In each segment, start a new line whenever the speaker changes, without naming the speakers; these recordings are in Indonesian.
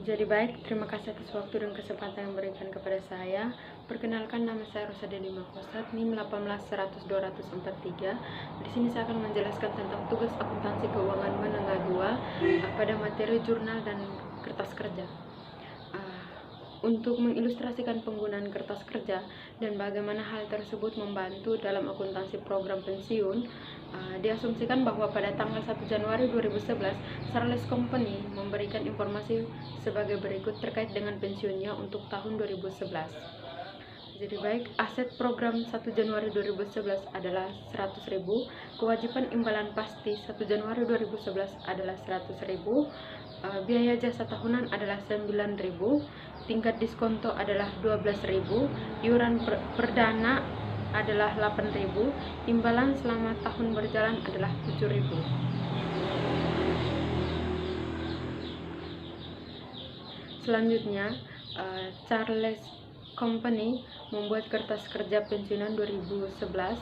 Jadi baik, terima kasih atas waktu dan kesempatan yang berikan kepada saya. Perkenalkan, nama saya Rosa Delima Kosat, NIM 1810243. Di sini saya akan menjelaskan tentang tugas akuntansi keuangan menengah 2 pada materi jurnal dan kertas kerja. Untuk mengilustrasikan penggunaan kertas kerja dan bagaimana hal tersebut membantu dalam akuntansi program pensiun, diasumsikan bahwa pada tanggal 1 Januari 2011, Charles Company memberikan informasi sebagai berikut terkait dengan pensiunnya untuk tahun 2011. Jadi baik, aset program 1 Januari 2011 adalah 100.000, kewajiban imbalan pasti 1 Januari 2011 adalah 100.000, biaya jasa tahunan adalah 9.000, tingkat diskonto adalah 12.000, iuran perdana adalah 8.000, imbalan selama tahun berjalan adalah 7.000. Selanjutnya, Charles Company membuat kertas kerja pensiunan 2011,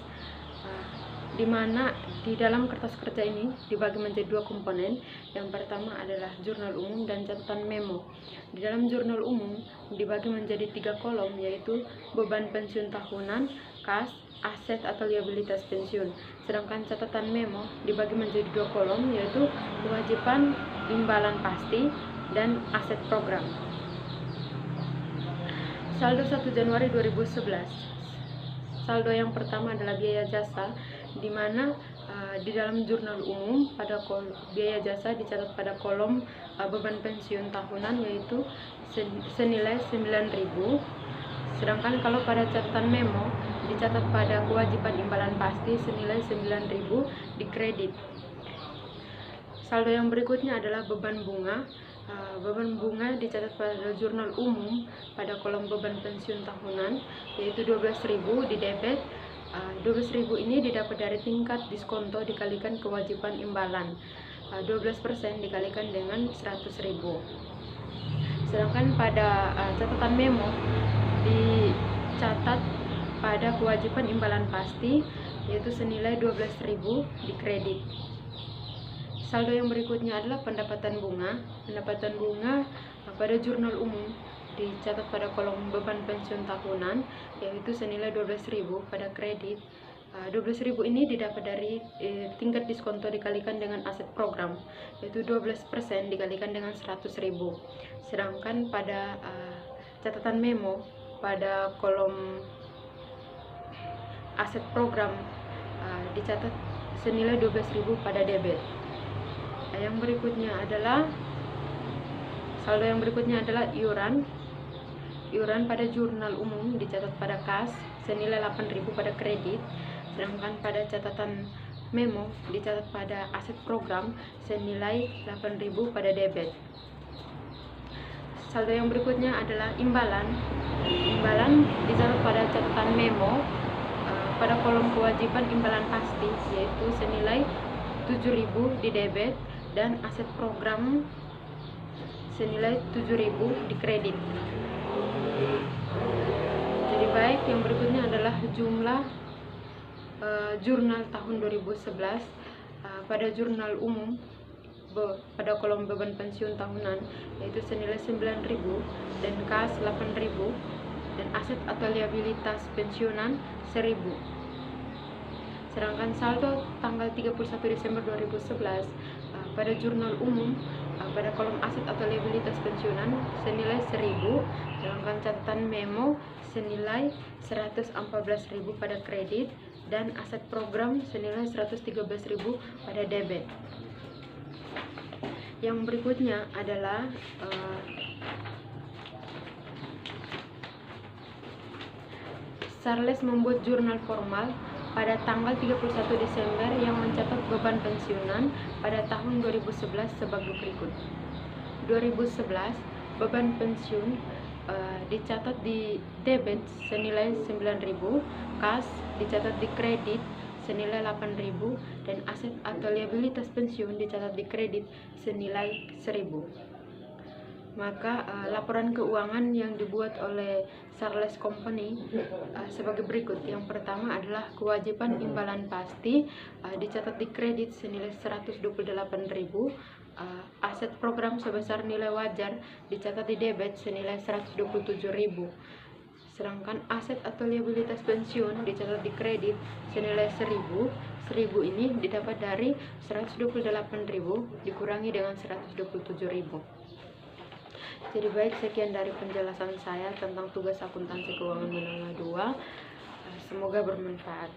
di mana di dalam kertas kerja ini dibagi menjadi dua komponen. Yang pertama adalah jurnal umum dan catatan memo. Di dalam jurnal umum dibagi menjadi 3 kolom, yaitu beban pensiun tahunan, kas, aset atau liabilitas pensiun. Sedangkan catatan memo dibagi menjadi 2 kolom, yaitu kewajiban imbalan pasti dan aset program. Saldo 1 Januari 2011. Saldo yang pertama adalah biaya jasa, di mana di dalam jurnal umum pada biaya jasa dicatat pada kolom beban pensiun tahunan, yaitu senilai 9.000. Sedangkan kalau pada catatan memo dicatat pada kewajiban imbalan pasti senilai 9.000 di kredit. Saldo yang berikutnya adalah beban bunga. Beban bunga dicatat pada jurnal umum pada kolom beban pensiun tahunan, yaitu 12.000 di debit. 12.000 ini didapat dari tingkat diskonto dikalikan kewajiban imbalan. 12% dikalikan dengan 100.000. Sedangkan pada catatan memo dicatat pada kewajiban imbalan pasti, yaitu senilai 12.000 di kredit. Saldo yang berikutnya adalah pendapatan bunga. Pendapatan bunga pada jurnal umum dicatat pada kolom beban pensiun tahunan, yaitu senilai 12.000 pada kredit. 12.000 ini didapat dari tingkat diskonto dikalikan dengan aset program, yaitu 12% dikalikan dengan 100.000. Sedangkan pada catatan memo pada kolom aset program dicatat senilai 12.000 pada debit. Yang berikutnya adalah saldo yang berikutnya adalah iuran. Iuran pada jurnal umum dicatat pada kas senilai 8.000 pada kredit, sedangkan pada catatan memo dicatat pada aset program senilai 8.000 pada debit. Saldo yang berikutnya adalah imbalan. Imbalan dicatat pada catatan memo pada kolom kewajiban imbalan pasti, yaitu senilai 7.000 di debit, dan aset program senilai 7.000 di kredit. Jadi baik, yang berikutnya adalah jumlah jurnal tahun 2011. Pada jurnal umum pada kolom beban pensiun tahunan, yaitu senilai 9.000, dan kas 8.000, dan aset atau liabilitas pensiunan 1.000. Sedangkan saldo tanggal 31 Desember 2011 pada jurnal umum pada kolom aset atau liabilitas pensiunan senilai 1.000, sedangkan catatan memo senilai 114.000 pada kredit, dan aset program senilai 113.000 pada debit. Yang berikutnya adalah Charles membuat jurnal formal pada tanggal 31 Desember yang mencatat beban pensiunan pada tahun 2011 sebagai berikut. 2011 beban pensiun dicatat di debit senilai 9.000, kas dicatat di kredit senilai 8.000, dan aset atau liabilitas pensiun dicatat di kredit senilai 1.000. Maka laporan keuangan yang dibuat oleh Charles Company sebagai berikut. Yang pertama adalah kewajiban imbalan pasti dicatat di kredit senilai 128.000, aset program sebesar nilai wajar dicatat di debit senilai 127.000. Sedangkan aset atau liabilitas pensiun dicatat di kredit senilai 1.000. 1.000 ini didapat dari 128.000 dikurangi dengan 127.000. Jadi baik, sekian dari penjelasan saya tentang tugas akuntansi keuangan menengah 2. Semoga bermanfaat.